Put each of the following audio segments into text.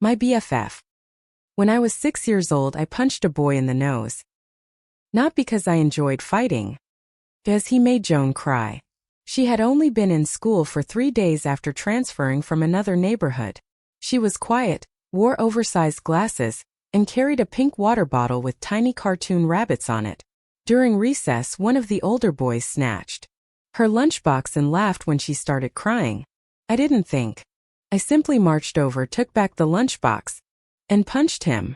My BFF. When I was 6 years old, I punched a boy in the nose. Not because I enjoyed fighting, because he made Joan cry. She had only been in school for 3 days after transferring from another neighborhood. She was quiet, wore oversized glasses, and carried a pink water bottle with tiny cartoon rabbits on it. During recess, one of the older boys snatched her lunchbox and laughed when she started crying. I didn't think. I simply marched over, took back the lunchbox, and punched him.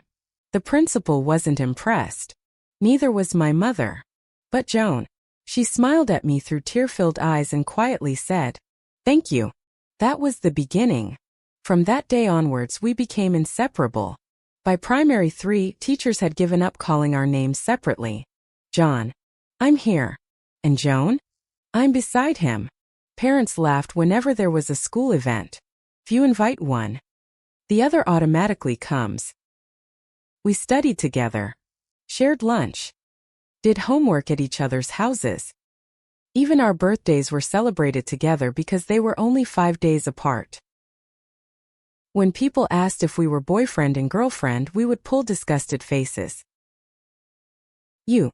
The principal wasn't impressed. Neither was my mother. But Joan. She smiled at me through tear-filled eyes and quietly said, "Thank you." That was the beginning. From that day onwards, we became inseparable. By primary 3, teachers had given up calling our names separately. John. I'm here. And Joan? I'm beside him. Parents laughed whenever there was a school event. If you invite one, the other automatically comes. We studied together, shared lunch, did homework at each other's houses. Even our birthdays were celebrated together because they were only 5 days apart. When people asked if we were boyfriend and girlfriend, we would pull disgusted faces. You.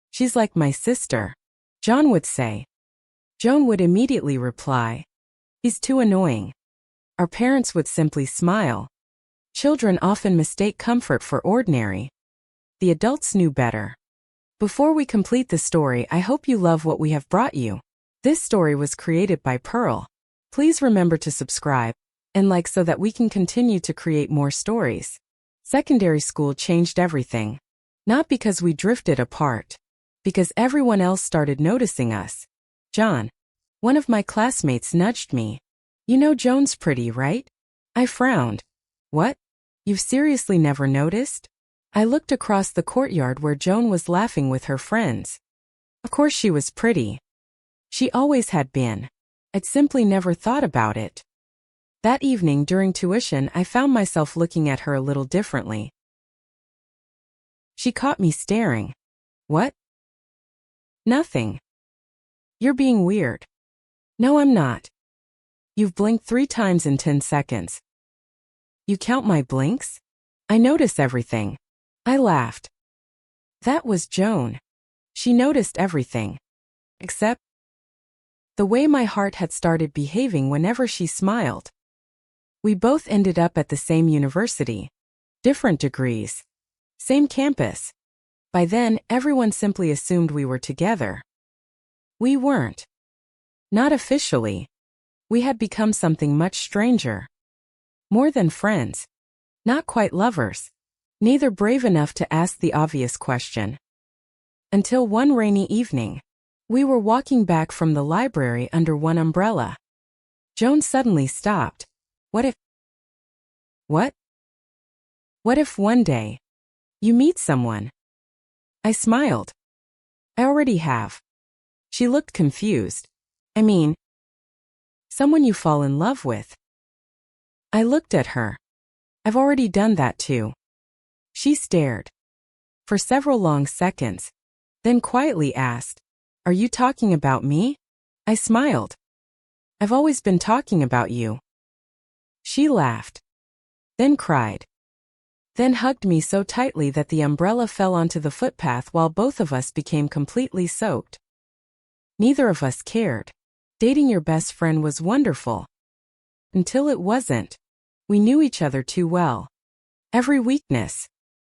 She's like my sister, John would say. Joan would immediately reply, "He's too annoying." Our parents would simply smile. Children often mistake comfort for ordinary. The adults knew better. Before we complete the story, I hope you love what we have brought you. This story was created by Pearl. Please remember to subscribe and like so that we can continue to create more stories. Secondary school changed everything. Not because we drifted apart, because everyone else started noticing us. John. One of my classmates nudged me. "You know Joan's pretty, right?" I frowned. "What? You've seriously never noticed?" I looked across the courtyard where Joan was laughing with her friends. Of course she was pretty. She always had been. I'd simply never thought about it. That evening during tuition, I found myself looking at her a little differently. She caught me staring. "What?" "Nothing." "You're being weird." "No, I'm not." "You've blinked 3 times in 10 seconds. You count my blinks?" "I notice everything." I laughed. That was Joan. She noticed everything. Except the way my heart had started behaving whenever she smiled. We both ended up at the same university. Different degrees. Same campus. By then, everyone simply assumed we were together. We weren't. Not officially. We had become something much stranger. More than friends. Not quite lovers. Neither brave enough to ask the obvious question. Until one rainy evening, we were walking back from the library under one umbrella. Joan suddenly stopped. What if? What? What if one day you meet someone? I smiled. I already have. She looked confused. I mean, someone you fall in love with. I looked at her. I've already done that too. She stared for several long seconds, then quietly asked, "Are you talking about me?" I smiled. "I've always been talking about you." She laughed, then cried, then hugged me so tightly that the umbrella fell onto the footpath while both of us became completely soaked. Neither of us cared. Dating your best friend was wonderful. Until it wasn't. We knew each other too well. Every weakness,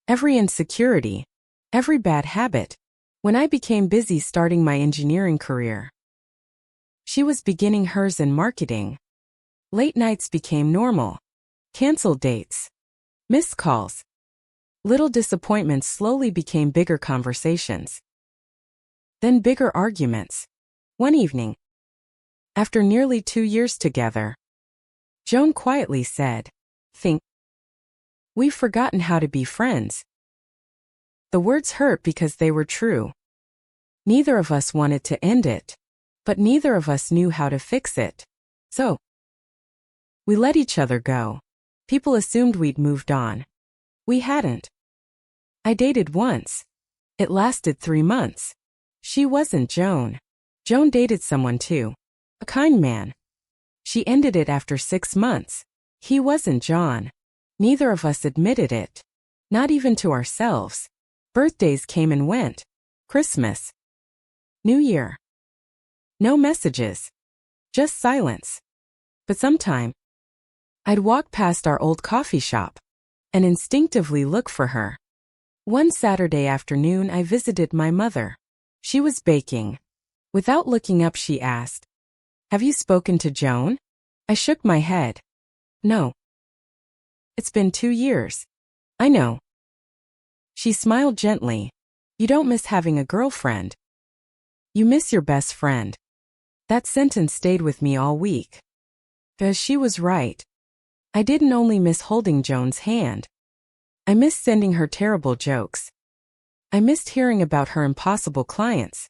every insecurity, every bad habit. When I became busy starting my engineering career, she was beginning hers in marketing. Late nights became normal. Canceled dates. Missed calls. Little disappointments slowly became bigger conversations. Then bigger arguments. One evening, after nearly 2 years together, Joan quietly said, "Think we've forgotten how to be friends." The words hurt because they were true. Neither of us wanted to end it, but neither of us knew how to fix it. So, we let each other go. People assumed we'd moved on. We hadn't. I dated once. It lasted 3 months. She wasn't Joan. Joan dated someone too. A kind man. She ended it after 6 months. He wasn't John. Neither of us admitted it. Not even to ourselves. Birthdays came and went. Christmas. New Year. No messages. Just silence. But sometime, I'd walk past our old coffee shop and instinctively look for her. One Saturday afternoon, I visited my mother. She was baking. Without looking up, she asked, "Have you spoken to Joan?" I shook my head. "No. It's been 2 years." "I know." She smiled gently. "You don't miss having a girlfriend. You miss your best friend." That sentence stayed with me all week. Because she was right. I didn't only miss holding Joan's hand. I missed sending her terrible jokes. I missed hearing about her impossible clients.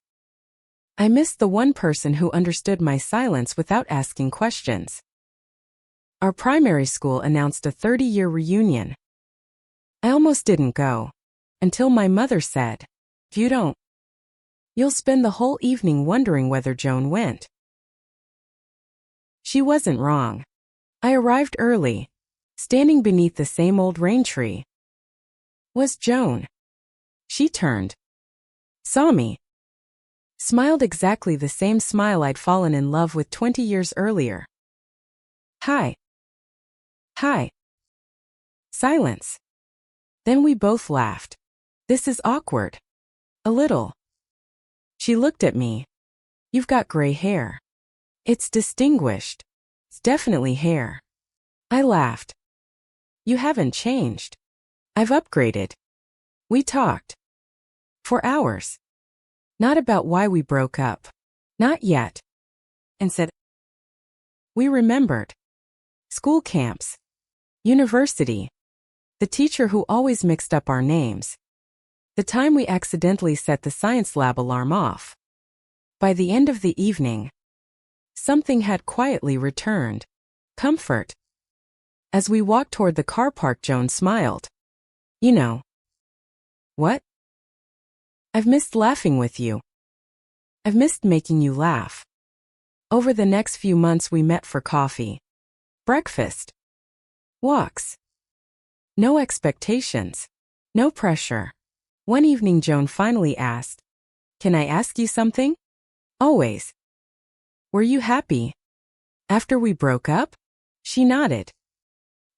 I missed the one person who understood my silence without asking questions. Our primary school announced a 30-year reunion. I almost didn't go. Until my mother said, "If you don't, you'll spend the whole evening wondering whether Joan went." She wasn't wrong. I arrived early. Standing beneath the same old rain tree was Joan. She turned, saw me, smiled exactly the same smile I'd fallen in love with 20 years earlier. "Hi." "Hi." Silence. Then we both laughed. "This is awkward." "A little." She looked at me. "You've got gray hair." "It's distinguished. It's definitely hair." I laughed. "You haven't changed." "I've upgraded." We talked. For hours. Not about why we broke up. Not yet. And said, we remembered. School camps. University. The teacher who always mixed up our names. The time we accidentally set the science lab alarm off. By the end of the evening, something had quietly returned. Comfort. As we walked toward the car park, Joan smiled. "You know." "What?" "I've missed laughing with you. I've missed making you laugh." Over the next few months, we met for coffee, breakfast, walks. No expectations. No pressure. One evening, Joan finally asked, "Can I ask you something?" "Always." "Were you happy after we broke up?" She nodded.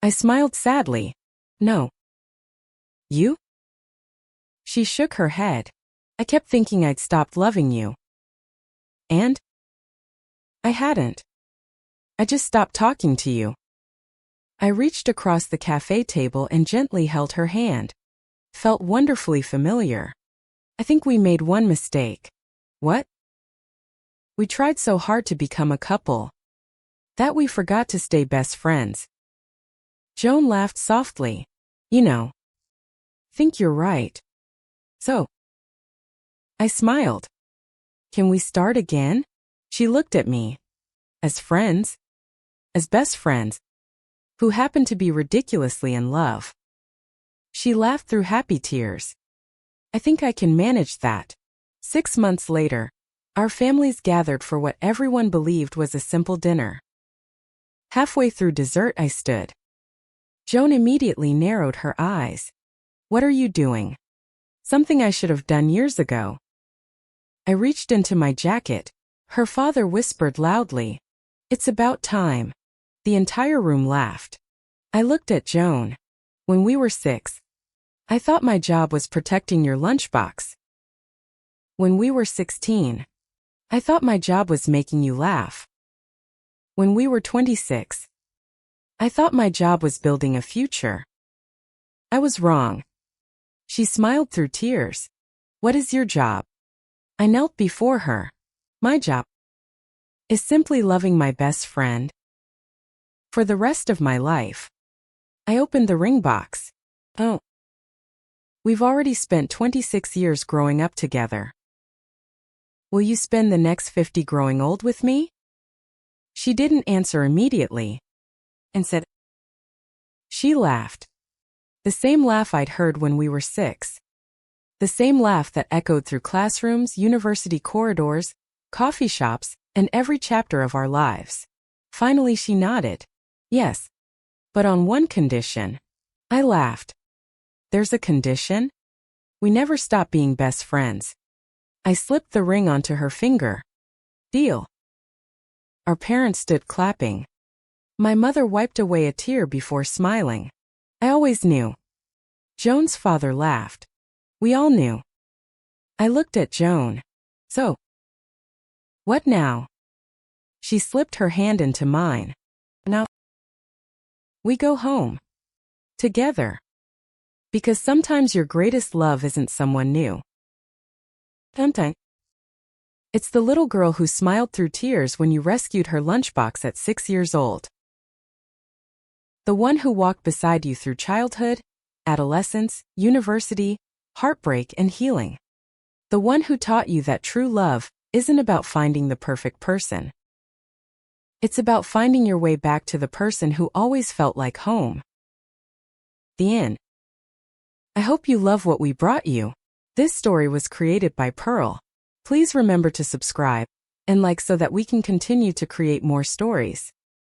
I smiled sadly. "No." "You?" She shook her head. "I kept thinking I'd stopped loving you." "And?" "I hadn't. I just stopped talking to you." I reached across the cafe table and gently held her hand. Felt wonderfully familiar. "I think we made one mistake." "What?" "We tried so hard to become a couple that we forgot to stay best friends." Joan laughed softly. "You know, think you're right." "So?" I smiled. "Can we start again?" She looked at me. "As friends? As best friends? Who happen to be ridiculously in love." She laughed through happy tears. "I think I can manage that." 6 months later, our families gathered for what everyone believed was a simple dinner. Halfway through dessert, I stood. Joan immediately narrowed her eyes. "What are you doing?" "Something I should have done years ago." I reached into my jacket. Her father whispered loudly, "It's about time." The entire room laughed. I looked at Joan. "When we were 6, I thought my job was protecting your lunchbox. When we were 16, I thought my job was making you laugh. When we were 26, I thought my job was building a future. I was wrong." She smiled through tears. "What is your job?" I knelt before her. "My job is simply loving my best friend for the rest of my life." I opened the ring box. "Oh. We've already spent 26 years growing up together. Will you spend the next 50 growing old with me?" She didn't answer immediately and said, She laughed. The same laugh I'd heard when we were 6. The same laugh that echoed through classrooms, university corridors, coffee shops, and every chapter of our lives. Finally, she nodded. "Yes. But on one condition. I laughed. There's a condition? We never stop being best friends. I slipped the ring onto her finger. Deal. Our parents stood clapping. My mother wiped away a tear before smiling. I always knew. Joan's father laughed. We all knew. I looked at Joan. So. What now? She slipped her hand into mine. Now. We go home. Together. Because sometimes your greatest love isn't someone new. Sometimes. It's the little girl who smiled through tears when you rescued her lunchbox at 6 years old. The one who walked beside you through childhood, adolescence, university, heartbreak, and healing. The one who taught you that true love isn't about finding the perfect person. It's about finding your way back to the person who always felt like home. The end. I hope you love what we brought you. This story was created by Pearl. Please remember to subscribe and like so that we can continue to create more stories.